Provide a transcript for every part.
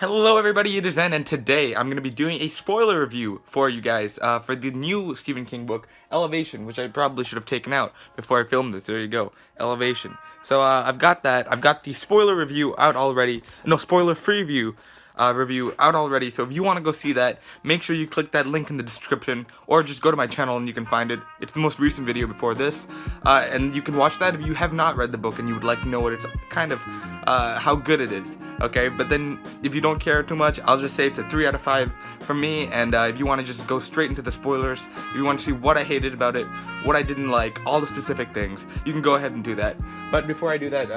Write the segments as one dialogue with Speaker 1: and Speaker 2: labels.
Speaker 1: Hello everybody, it is Zen, and today I'm going to be doing a spoiler review for you guys for the new Stephen King book, Elevation, which I probably should have taken out before I filmed this. There you go, Elevation. So I've got that. I've got the spoiler review out already. No, spoiler-free review out already. So if you want to go see that, make sure you click that link in the description, or just go to my channel and you can find it. It's the most recent video before this, and you can watch that if you have not read the book and you would like to know what it's kind of how good it is. Okay, but then if you don't care too much, I'll just say it's a 3 out of 5 from me, and if you want to just go straight into the spoilers, if you want to see what I hated about it, what I didn't like, all the specific things, you can go ahead and do that. But before I do that,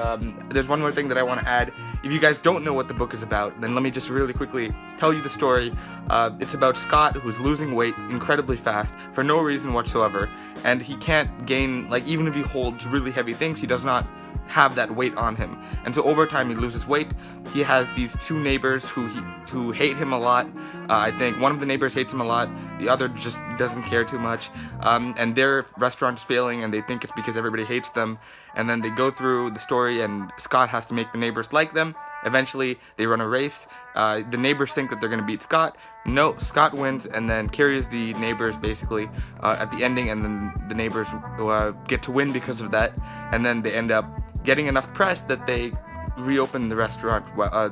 Speaker 1: there's one more thing that I want to add. If you guys don't know what the book is about, then let me just really quickly tell you the story. It's about Scott, who's losing weight incredibly fast for no reason whatsoever, and he can't gain, like, even if he holds really heavy things, he does not have that weight on him, and so over time he loses weight. He has these two neighbors who hate him a lot. I think one of the neighbors hates him a lot, the other just doesn't care too much, and their restaurant is failing and they think it's because everybody hates them, and then they go through the story and Scott has to make the neighbors like them. Eventually they run a race. The neighbors think that they're going to beat Scott. No, Scott wins and then carries the neighbors basically at the ending, and then the neighbors get to win because of that, and then they end up getting enough press that they reopen the restaurant.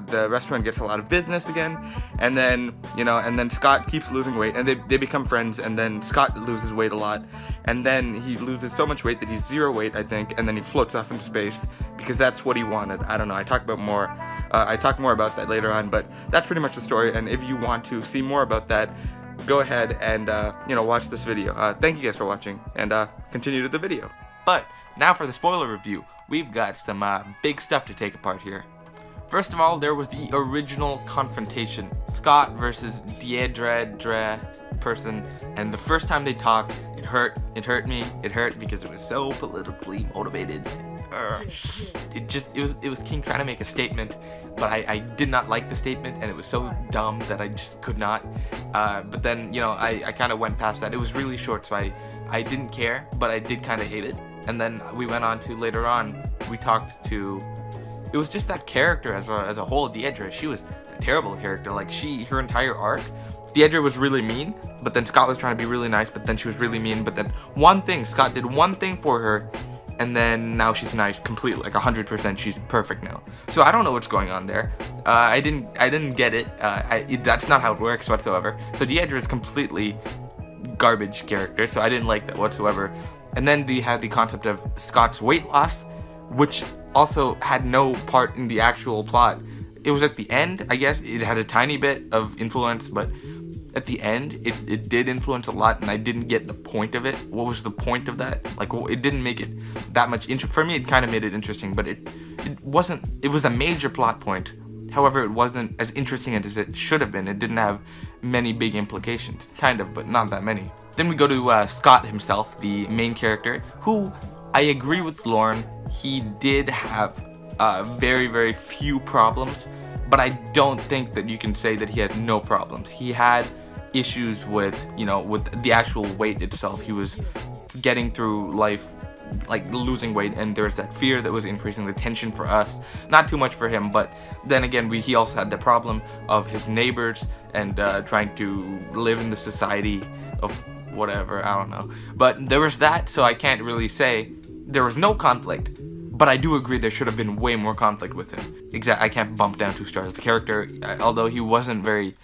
Speaker 1: The restaurant gets a lot of business again, and then Scott keeps losing weight, and they become friends, and then Scott loses weight a lot, and then he loses so much weight that he's 0 weight, I think, and then he floats off into space because that's what he wanted. I don't know, I talk more about that later on, but that's pretty much the story. And if you want to see more about that, go ahead and watch this video. Thank you guys for watching, and continue to the video. But now for the spoiler review. We've got some big stuff to take apart here. First of all, there was the original confrontation. Scott versus Deirdre person, and the first time they talked, it hurt me. It hurt because it was so politically motivated. It was King trying to make a statement, but I did not like the statement, and it was so dumb that I just could not. But then, I kind of went past that. It was really short, so I didn't care, but I did kind of hate it. And then we went on to later on, we talked to, it was just that character as a whole. Deirdre, she was a terrible character. Like, her entire arc, Deirdre was really mean, but then Scott was trying to be really nice, but then she was really mean. But then Scott did one thing for her, and then now she's nice completely, like 100%. She's perfect now. So I don't know what's going on there. I didn't get it. That's not how it works whatsoever. So Deirdre is completely garbage character, so I didn't like that whatsoever. And then they had the concept of Scott's weight loss, which also had no part in the actual plot. It was at the end, I guess. It had a tiny bit of influence, but at the end, it did influence a lot, and I didn't get the point of it. What was the point of that? Like, it didn't make it that much for me, it kind of made it interesting, but it wasn't. It was a major plot point. However, it wasn't as interesting as it should have been. It didn't have many big implications. Kind of, but not that many. Then we go to Scott himself, the main character, who, I agree with Lauren, he did have very, very few problems, but I don't think that you can say that he had no problems. He had issues with the actual weight itself. He was getting through life, like, losing weight, and there's that fear that was increasing the tension for us. Not too much for him, but then again, he also had the problem of his neighbors and trying to live in the society of whatever, I don't know. But there was that, so I can't really say there was no conflict, but I do agree there should have been way more conflict with him. I can't bump down 2 stars. The character, although he wasn't very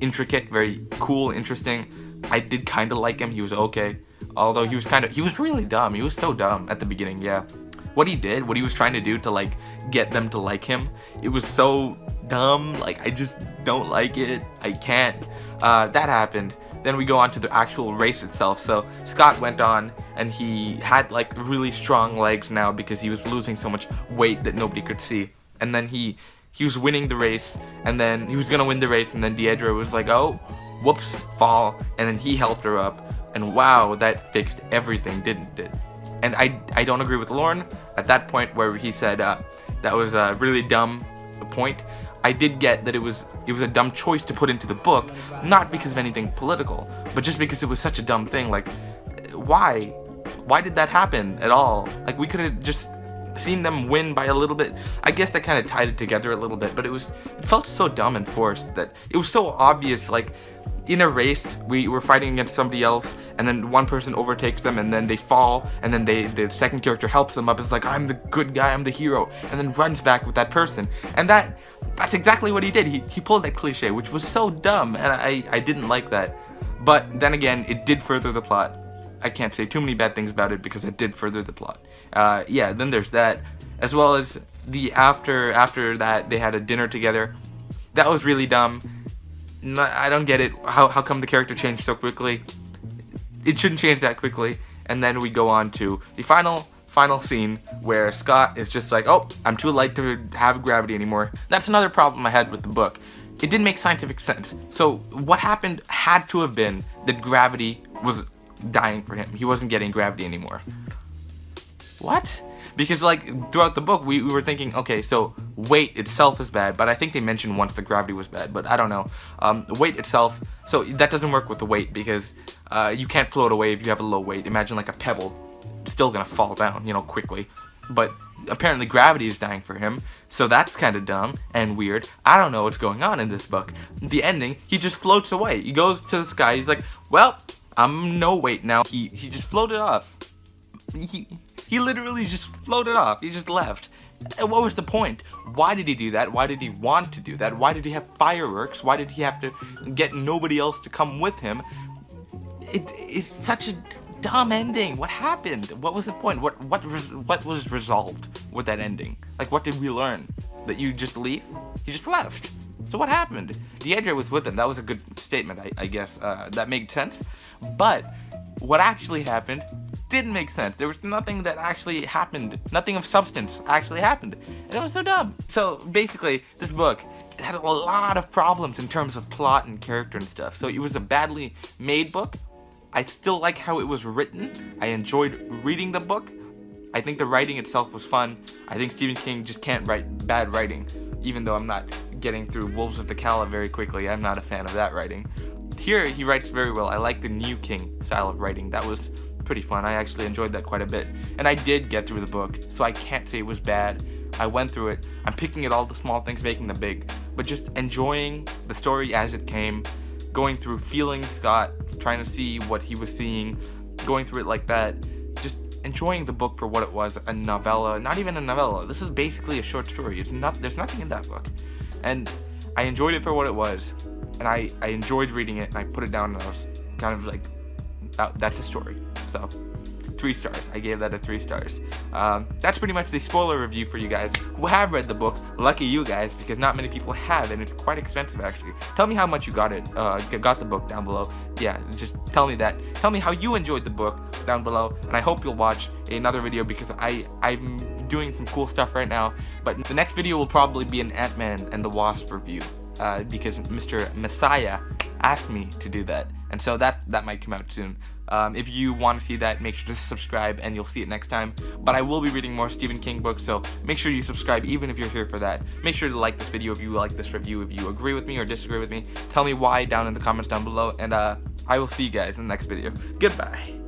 Speaker 1: intricate, very cool, interesting, I did kind of like him. He was okay. Although he was really dumb. He was so dumb at the beginning, yeah. What he was trying to do to, like, get them to like him, it was so dumb. Like, I just don't like it. I can't. That happened. Then we go on to the actual race itself. So Scott went on, and he had, like, really strong legs now because he was losing so much weight that nobody could see. And then he was winning the race, and then he was gonna win the race, and then Deirdre was like, oh, whoops, fall, and then he helped her up. And wow, that fixed everything, didn't it? And I don't agree with Lauren at that point where he said that was a really dumb point. I did get that it was a dumb choice to put into the book, not because of anything political, but just because it was such a dumb thing. Like, why did that happen at all? Like, we could have just seeing them win by a little bit, I guess that kind of tied it together a little bit, but it felt so dumb and forced that it was so obvious. Like, in a race, we were fighting against somebody else, and then one person overtakes them, and then they fall, and then the second character helps them up. It's like, I'm the good guy, I'm the hero, and then runs back with that person. And that's exactly what he did. He pulled that cliche, which was so dumb, and I didn't like that. But then again, it did further the plot. I can't say too many bad things about it because it did further the plot. Yeah, then there's that, as well as the after that they had a dinner together. That was really dumb. I don't get it. How come the character changed so quickly? It shouldn't change that quickly. And then we go on to the final scene where Scott is just like, oh, I'm too light to have gravity anymore. That's another problem I had with the book. It didn't make scientific sense. So what happened had to have been that gravity was dying for him. He wasn't getting gravity anymore. What? Because, like, throughout the book, we were thinking, okay, so weight itself is bad, but I think they mentioned once the gravity was bad, but I don't know. Weight itself, so that doesn't work with the weight, because you can't float away if you have a low weight. Imagine, like, a pebble, still gonna fall down, quickly. But apparently gravity is dying for him, so that's kind of dumb and weird. I don't know what's going on in this book. The ending, he just floats away. He goes to the sky, he's like, well, I'm no weight now. He just floated off. He literally just floated off. He just left. And what was the point? Why did he do that? Why did he want to do that? Why did he have fireworks? Why did he have to get nobody else to come with him? It's such a dumb ending. What happened? What was the point? What was resolved with that ending? Like, what did we learn? That you just leave? He just left. So what happened? Deidre was with him. That was a good statement, I guess. That made sense. But what actually happened didn't make sense. There was nothing that actually happened. Nothing of substance actually happened. And it was so dumb. So basically, this book had a lot of problems in terms of plot and character and stuff. So it was a badly made book. I still like how it was written. I enjoyed reading the book. I think the writing itself was fun. I think Stephen King just can't write bad writing. Even though I'm not getting through Wolves of the Calla very quickly. I'm not a fan of that writing. Here, he writes very well. I like the new King style of writing. That was pretty fun. I actually enjoyed that quite a bit. And I did get through the book, so I can't say it was bad. I went through it. I'm picking at all the small things, making them big. But just enjoying the story as it came. Going through feeling Scott, trying to see what he was seeing. Going through it like that. Just enjoying the book for what it was. A novella. Not even a novella. This is basically a short story. There's nothing in that book. And I enjoyed it for what it was. And I enjoyed reading it, and I put it down, and I was kind of like, that's a story. So, 3 stars. I gave that a 3 stars. That's pretty much the spoiler review for you guys who have read the book. Lucky you guys, because not many people have, and it's quite expensive actually. Tell me how much you got the book down below. Yeah, just tell me that. Tell me how you enjoyed the book down below, and I hope you'll watch another video because I'm doing some cool stuff right now. But the next video will probably be an Ant-Man and the Wasp review. Because Mr. Messiah asked me to do that, and so that might come out soon. If you want to see that, make sure to subscribe and you'll see it next time. But I will be reading more Stephen King books, so make sure you subscribe even if you're here for that. Make sure to like this video if you like this review. If you agree with me or disagree with me, tell me why down in the comments down below, and I will see you guys in the next video. Goodbye.